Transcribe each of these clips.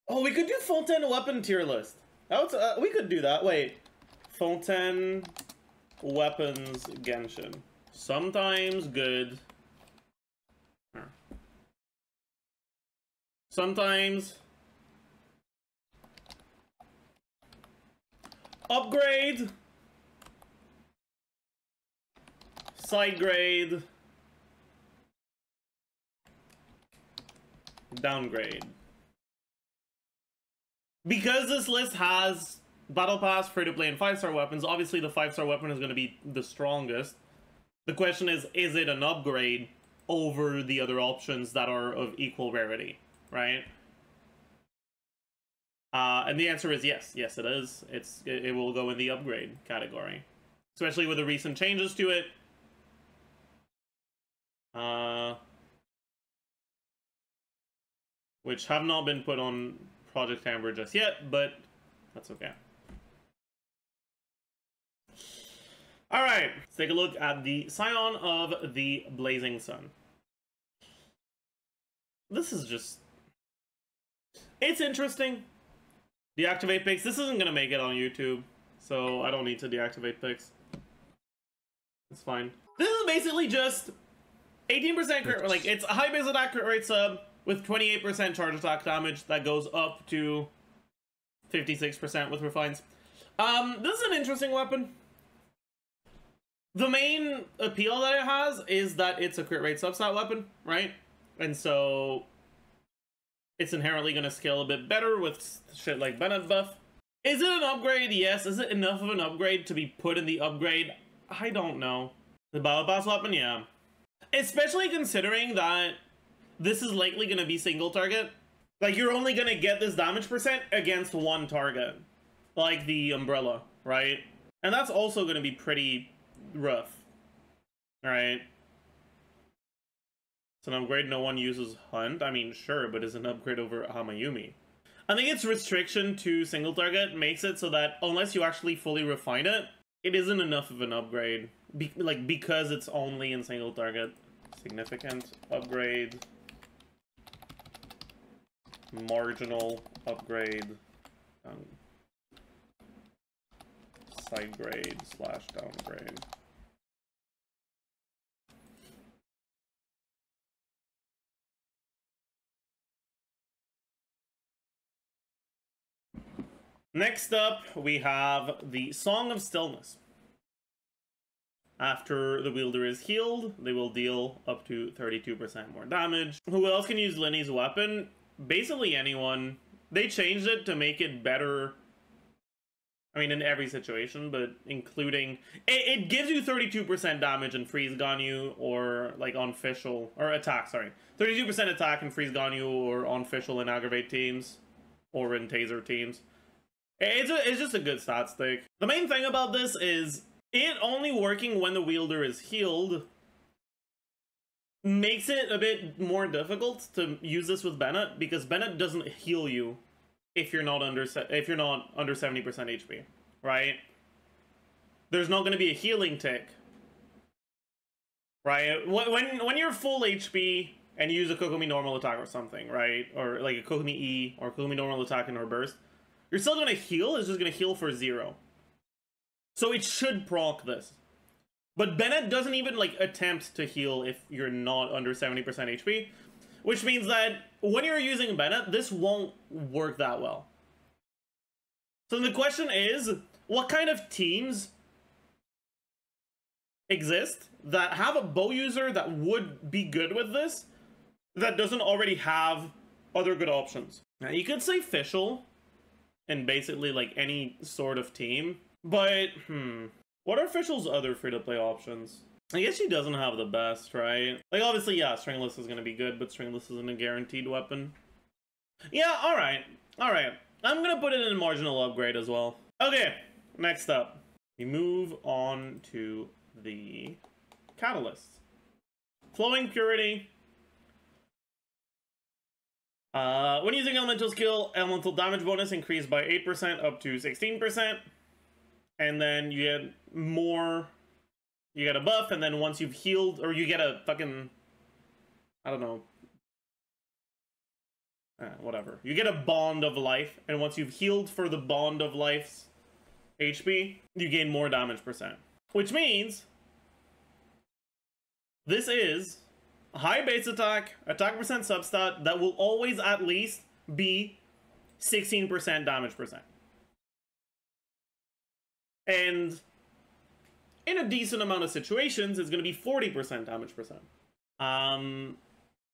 Oh, we could do Fontaine weapon tier list. That was, we could do that. Wait. Fontaine weapons Genshin. Sometimes good. Sometimes upgrade. Side grade. Downgrade. Because this list has Battle Pass, free-to-play, and 5-star weapons, obviously the 5-star weapon is going to be the strongest. The question is it an upgrade over the other options that are of equal rarity, right? And the answer is yes. Yes, it is. It will go in the upgrade category. Especially with the recent changes to it. Which have not been put on Project Amber just yet, but that's okay. Alright, let's take a look at the Scion of the Blazing Sun. This is just... it's interesting. Deactivate pics. This isn't going to make it on YouTube, so I don't need to deactivate pics. It's fine. This is basically just 18% crit, like, it's a high base attack crit rate sub with 28% charge attack damage that goes up to 56% with refines. This is an interesting weapon. The main appeal that it has is that it's a crit rate substat weapon, right? And so it's inherently going to scale a bit better with shit like Ballad buff. Is it an upgrade? Yes. Is it enough of an upgrade to be put in the upgrade? I don't know. The Battle Pass weapon? Yeah. Especially considering that this is likely going to be single target. Like, you're only going to get this damage percent against one target. Like the Umbrella, right? And that's also going to be pretty rough. Alright. It's an upgrade no one uses Hunt. I mean, sure, but it's an upgrade over Hamayumi. I think its restriction to single target makes it so that unless you actually fully refine it, it isn't enough of an upgrade. Because it's only in single target. Significant upgrade. Marginal upgrade. Side grade / downgrade. Next up, we have the Song of Stillness. After the wielder is healed, they will deal up to 32% more damage. Who else can use Linny's weapon? Basically anyone. They changed it to make it better, I mean, in every situation, but including... It gives you 32% damage in Freeze Ganyu or, like, on Fischl... Or attack, sorry. 32% attack in Freeze Ganyu or on Fischl and Aggravate teams. Or in Taser teams. It's just a good stat stick. The main thing about this is it only working when the wielder is healed makes it a bit more difficult to use this with Bennett, because Bennett doesn't heal you if you're not under 70% HP, right? There's not going to be a healing tick, right? When you're full HP and you use a Kokomi normal attack or something, right? Or like a Kokomi E or Kokomi normal attack in her burst, you're still going to heal, it's just going to heal for 0. So it should proc this. But Bennett doesn't even, like, attempt to heal if you're not under 70% HP. Which means that when you're using Bennett, this won't work that well. So the question is, what kind of teams exist that have a bow user that would be good with this, that doesn't already have other good options? Now, you could say Fischl, and basically, like, any sort of team. But, what are Fischl's other free-to-play options? I guess she doesn't have the best, right? Like, obviously, yeah, Stringless is gonna be good, but Stringless isn't a guaranteed weapon. Yeah, alright. Alright. I'm gonna put it in marginal upgrade as well. Okay, next up. We move on to the Catalysts. Flowing Purity. When using elemental skill, elemental damage bonus increased by 8% up to 16%. And then you get more, you get a buff, and then once you've healed, or you get a fucking, I don't know, whatever. You get a bond of life, and once you've healed for the bond of life's HP, you gain more damage percent. Which means this is a high base attack percent substat that will always at least be 16% damage percent. And in a decent amount of situations, it's going to be 40% damage percent.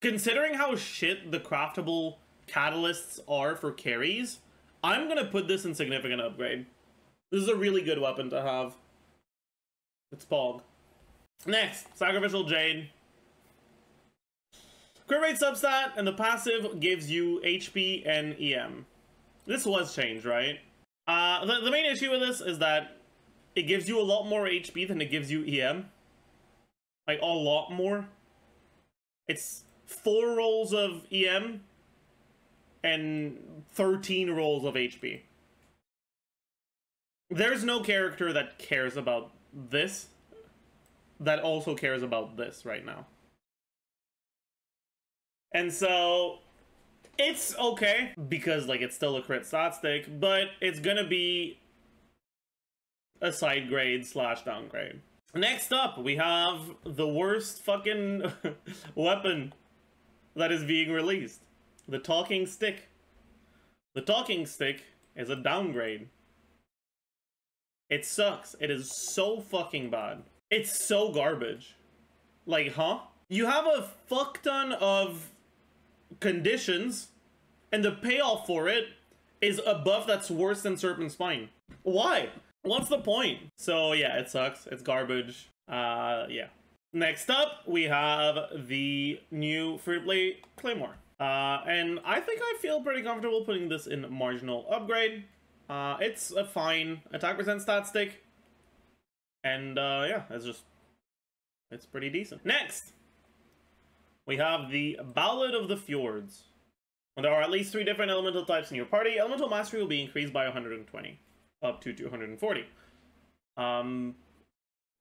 Considering how shit the craftable catalysts are for carries, I'm going to put this in significant upgrade. This is a really good weapon to have. It's Pog. Next, Sacrificial Jade. Crit rate substat, and the passive gives you HP and EM. This was changed, right? The main issue with this is that it gives you a lot more HP than it gives you EM. Like, a lot more. It's 4 rolls of EM and 13 rolls of HP. There's no character that cares about this that also cares about this right now. And so it's okay because, like, it's still a crit stat stick, but it's gonna be a side grade / downgrade. Next up, we have the worst fucking weapon that is being released. The Talking Stick. The Talking Stick is a downgrade. It sucks. It is so fucking bad. It's so garbage. Like, huh? You have a fuck ton of conditions, and the payoff for it is a buff that's worse than Serpent Spine. Why? What's the point? So yeah, it sucks. It's garbage. Yeah. Next up, we have the new free-to-play Claymore. And I think I feel pretty comfortable putting this in marginal upgrade. It's a fine attack percent stat stick. And yeah, it's pretty decent. Next, we have the Ballad of the Fjords. When there are at least 3 different elemental types in your party, elemental mastery will be increased by 120, up to 240.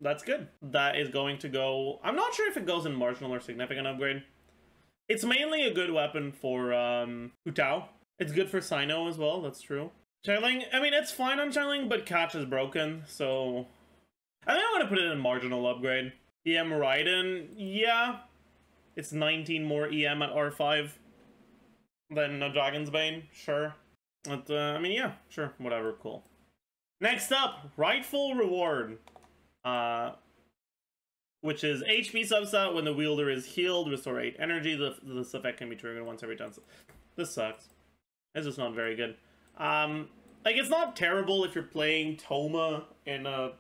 That's good. That is going to go... I'm not sure if it goes in marginal or significant upgrade. It's mainly a good weapon for Utao. It's good for Scion as well, that's true. Channeling, I mean, it's fine on channeling, but catch is broken, so... I think I'm going to put it in marginal upgrade. EM Raiden, yeah. It's 19 more EM at R5 than a Dragon's Bane, sure. But, I mean, yeah, sure, whatever, cool. Next up, Rightful Reward. Which is HP substat when the wielder is healed, restore 8 energy. This effect can be triggered once every 10 seconds. This sucks. It's just not very good. Like, it's not terrible if you're playing Toma in a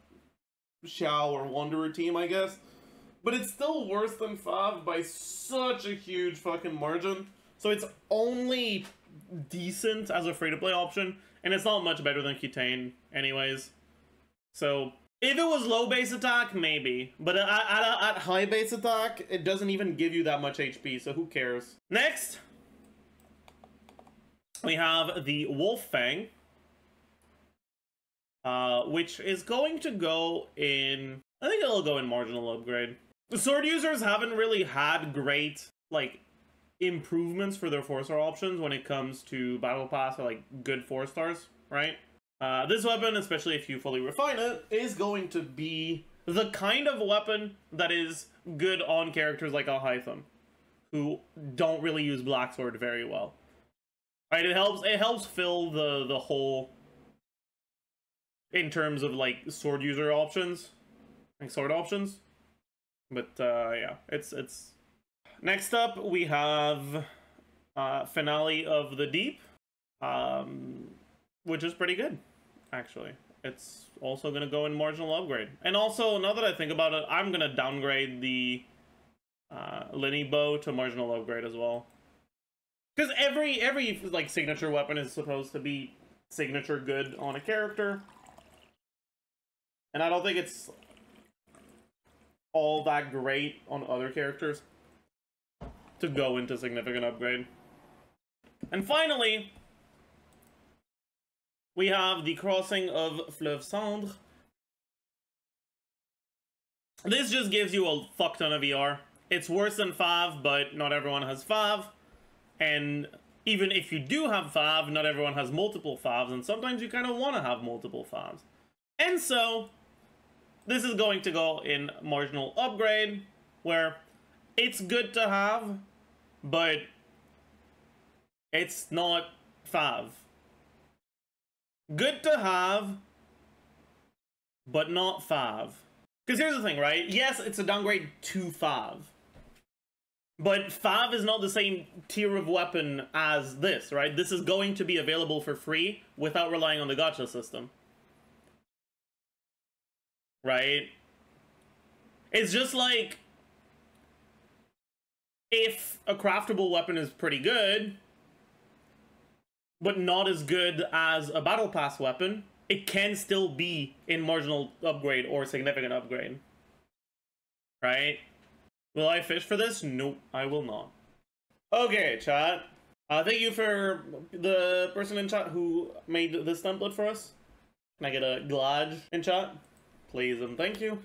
Xiao or Wanderer team, I guess. But it's still worse than Fav by such a huge fucking margin. So it's only decent as a free-to-play option, and it's not much better than Kitane anyways. So if it was low base attack, maybe. But at high base attack, it doesn't even give you that much HP, so who cares? Next, we have the Wolf-fang. Which is going to go in... I think it'll go in marginal upgrade. The sword users haven't really had great, like, improvements for their 4-star options when it comes to Battle Pass or, like, good 4-stars, right? This weapon, especially if you fully refine it, is going to be the kind of weapon that is good on characters like Alhaitham, who don't really use Black Sword very well. Right? It helps fill the hole in terms of, like, sword user options, like sword options. But yeah, it's next up we have Finale of the Deep, which is pretty good, actually. It's also gonna go in marginal upgrade. And also, now that I think about it, I'm gonna downgrade the Linny Bow to marginal upgrade as well. Because every like signature weapon is supposed to be signature good on a character. And I don't think it's all that great on other characters to go into significant upgrade. And finally, we have the crossing of Flueve Cendre. This just gives you a fuck ton of ER. It's worse than Fav, but not everyone has Fav. And even if you do have fav, not everyone has multiple favs, and sometimes you kind of want to have multiple favs. And so, this is going to go in marginal upgrade, where it's good to have, but it's not fav. Good to have, but not fav. Because here's the thing, right? Yes, it's a downgrade to fav. But fav is not the same tier of weapon as this, right? This is going to be available for free without relying on the gacha system. Right? It's just like, if a craftable weapon is pretty good, but not as good as a battle pass weapon, it can still be in marginal upgrade or significant upgrade. Right? Will I fish for this? Nope, I will not. Okay, chat. Thank you for the person in chat who made this template for us. Can I get a glad in chat? Please and thank you.